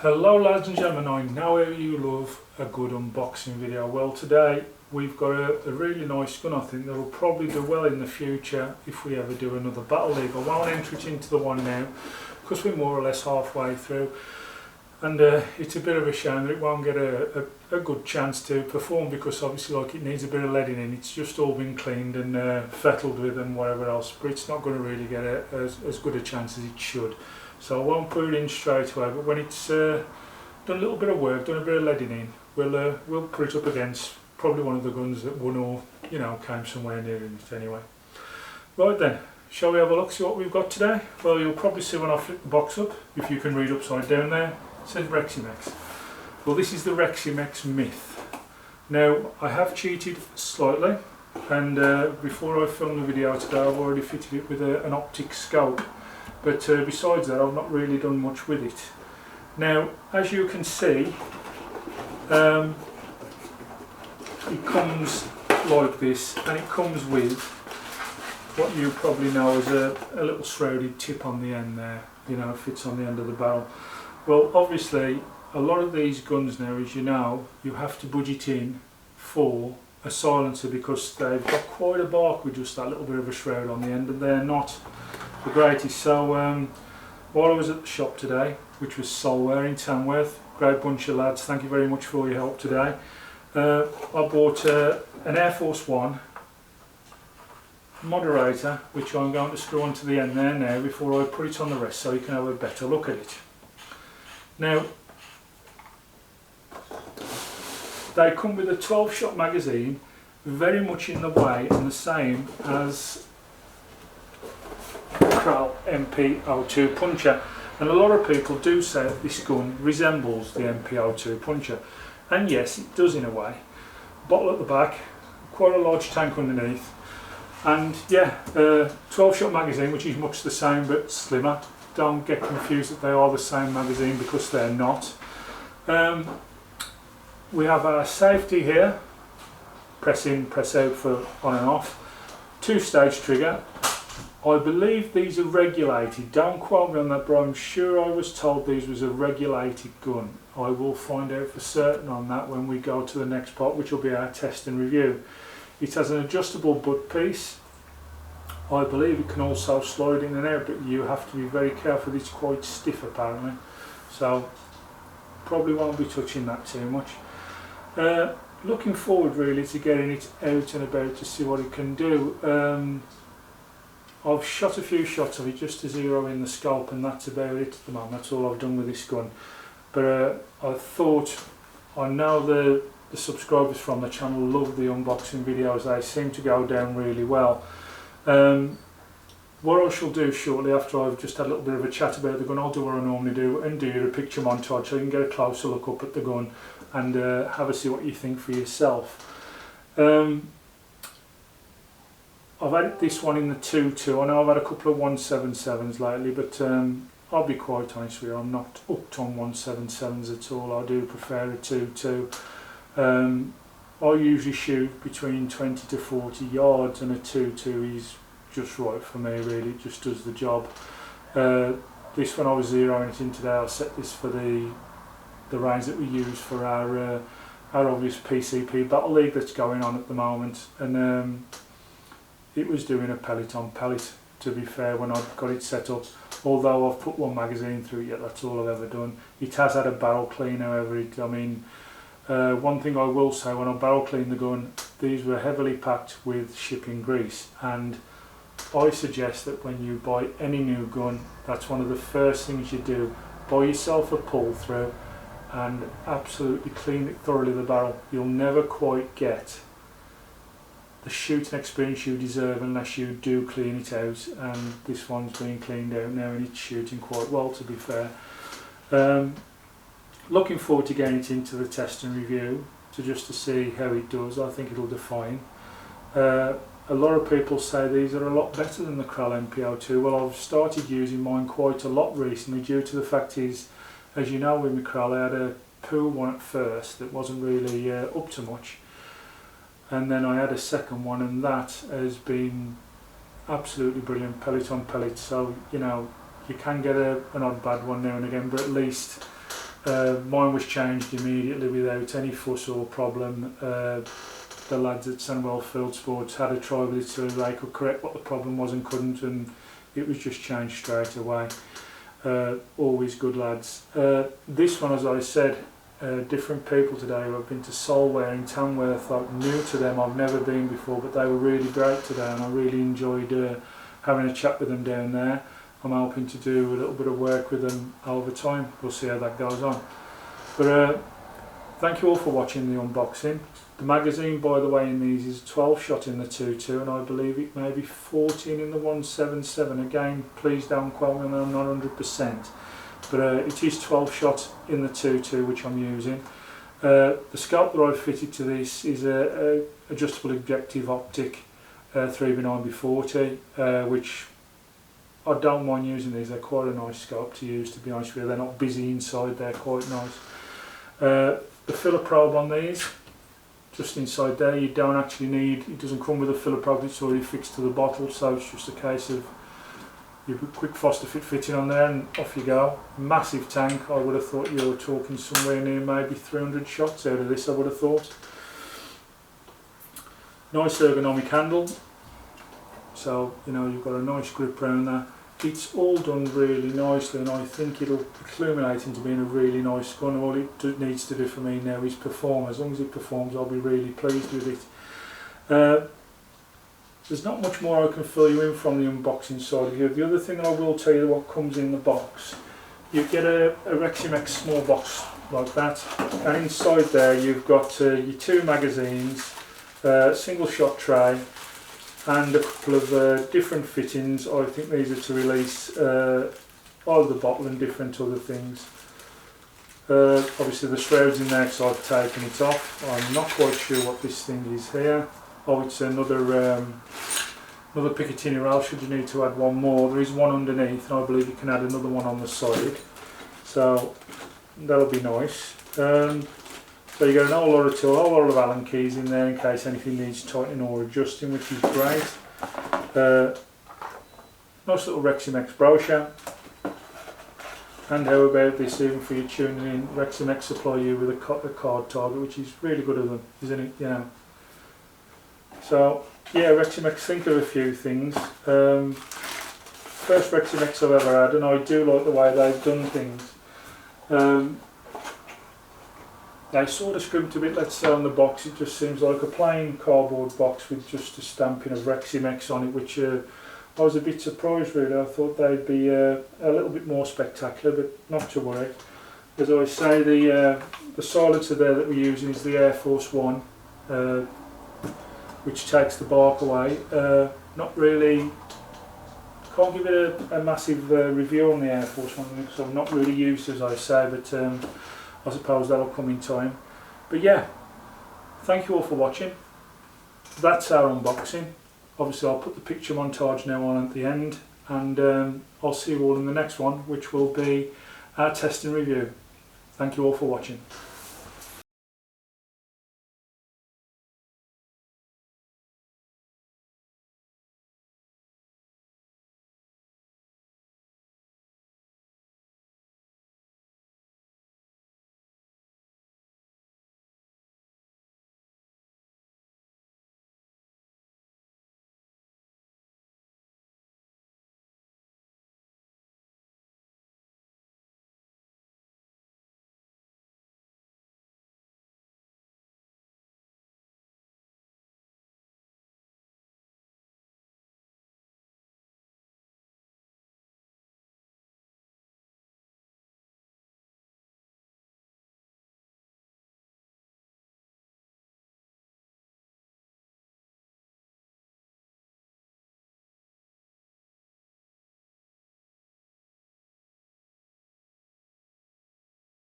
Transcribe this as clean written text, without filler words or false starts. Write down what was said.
Hello lads and gentlemen, I know how you love a good unboxing video. Well, today we've got a really nice gun. I think that will probably do well in the future if we ever do another Battle League. I won't enter it into the one now because we're more or less halfway through, and it's a bit of a shame that it won't get a good chance to perform, because obviously like it needs a bit of leading in. It's just all been cleaned and fettled with and whatever else, but it's not going to really get as good a chance as it should. So I won't put it in straight away, but when it's done a little bit of work, done a bit of leading in, we'll put it up against probably one of the guns that won or came somewhere near it anyway. Right then, shall we have a look, see what we've got today? Well, you'll probably see when I flip the box up, if you can read upside down there, it says Reximex. Well, this is the Reximex Myth. Now, I have cheated slightly, and before I filmed the video today I've already fitted it with an optic scope. But besides that, I've not really done much with it. Now, as you can see, it comes like this, and it comes with what you probably know as a little shrouded tip on the end there. It fits on the end of the barrel. Well, obviously, a lot of these guns now, as you know, you have to budget in for a silencer because they've got quite a bark with just that little bit of a shroud on the end, and they're not the greatest. So while I was at the shop today, which was Solware in Tamworth, great bunch of lads, thank you very much for all your help today, I bought an Air Force One moderator, which I'm going to screw onto the end there now before I put it on the rest, so you can have a better look at it. Now, they come with a 12-shot magazine, very much in the way and the same as MP02 Puncher, and a lot of people do say that this gun resembles the MP02 Puncher, and yes, it does in a way. Bottle at the back, quite a large tank underneath, and yeah, 12-shot magazine, which is much the same but slimmer. Don't get confused that they are the same magazine, because they're not. We have our safety here, press in, press out for on and off, 2-stage trigger. I believe these are regulated, don't quote me on that, but I'm sure I was told these was a regulated gun. I will find out for certain on that when we go to the next part, which will be our test and review. It has an adjustable butt piece. I believe it can also slide in and out, but you have to be very careful. It's quite stiff apparently, so probably won't be touching that too much. Looking forward really to getting it out and about to see what it can do. I've shot a few shots of it just to zero in the scope, and that's about it at the moment. That's all I've done with this gun. But I thought, I know the subscribers from the channel love the unboxing videos. They seem to go down really well. What I shall do shortly, after I've just had a little bit of a chat about the gun, I'll do what I normally do and do a picture montage so you can get a closer look up at the gun and have a see what you think for yourself. I've had this one in the 2.2. I know I've had a couple of 177s lately, but I'll be quite honest with you, I'm not hooked on 177s at all. I do prefer a 2.2. I usually shoot between 20 to 40 yards, and a 2.2 is just right for me really, it just does the job. This one I was zeroing it in today, I set this for the range that we use for our obvious PCP Battle League that's going on at the moment, and it was doing a pellet on pellet, to be fair, when I got it set up. Although I've put one magazine through it yet, that's all I've ever done. It has had a barrel clean, however. One thing I will say, when I barrel cleaned the gun, these were heavily packed with shipping grease, and I suggest that when you buy any new gun, that's one of the first things you do. Buy yourself a pull through and absolutely clean it thoroughly, the barrel. You'll never quite get the shooting experience you deserve unless you do clean it out, and this one's being cleaned out now and it's shooting quite well, to be fair. Looking forward to getting it into the test and review to see how it does. I think it'll define. A lot of people say these are a lot better than the Krell MP02. Well, I've started using mine quite a lot recently, due to the fact is, as you know, with my Krell I had a poor one at first that wasn't really up to much. And then I had a second one, and that has been absolutely brilliant, pellet on pellet. So you can get an odd bad one now and again, but at least Mine was changed immediately without any fuss or problem. The lads at Sandwell Field Sports had a try with it so they could correct what the problem was and couldn't, and it was just changed straight away. Always good lads. This one, as I said, different people today who have been to Solware in Tamworth, like new to them, I've never been before, but they were really great today and I really enjoyed having a chat with them down there. I'm hoping to do a little bit of work with them over time. We'll see how that goes on. But thank you all for watching the unboxing. The magazine, by the way, in these is 12 shot in the 2.2 and I believe it may be 14 in the 177. Again, please don't quote me, I'm not 100%. But it is 12 shot in the 2.2 which I'm using. The scope that I've fitted to this is a adjustable objective optic 3x9x40, which I don't mind using these. They're quite a nice scope to use, to be honest with you. They're not busy inside, they're quite nice. The filler probe on these, just inside there, you don't actually need, it doesn't come with a filler probe, it's already fixed to the bottle, so it's just a case of you put quick Foster fit fitting on there and off you go. Massive tank. I would have thought you were talking somewhere near maybe 300 shots out of this, I would have thought. Nice ergonomic handle, so you know you've got a nice grip around that. It's all done really nicely and I think it'll accumulate into being a really nice gun. All it needs to do for me now is perform. As long as it performs, I'll be really pleased with it. There's not much more I can fill you in from the unboxing side of you. The other thing that I will tell you what comes in the box, you get a Reximex small box like that, and inside there you've got your 2 magazines, single shot tray and a couple of different fittings. I think these are to release either the bottle and different other things. Obviously the shroud's in there because I've taken it off. I'm not quite sure what this thing is here. Oh, it's another Picatinny rail should you need to add one more. There is one underneath and I believe you can add another one on the side, so that'll be nice. So you get a whole lot of Allen keys in there in case anything needs tightening or adjusting, which is great. Nice little Reximex brochure. And how about this, even for you tuning in, Reximex supply you with a card target, which is really good of them, isn't it? You know. So yeah, Reximex think of a few things. First Reximex I've ever had, and I do like the way they've done things. They sort of scrimped a bit, let's say, on the box. It just seems like a plain cardboard box with just a stamping of Reximex on it, which I was a bit surprised really. I thought they'd be a little bit more spectacular, but not to worry. As I say, the silencer there that we're using is the Air Force One, which takes the bark away. Not really, can't give it a massive review on the Air Force One because I'm not really used, as I say, but I suppose that'll come in time. But yeah, thank you all for watching. That's our unboxing. Obviously I'll put the picture montage now on at the end, and I'll see you all in the next one, which will be our testing review. Thank you all for watching.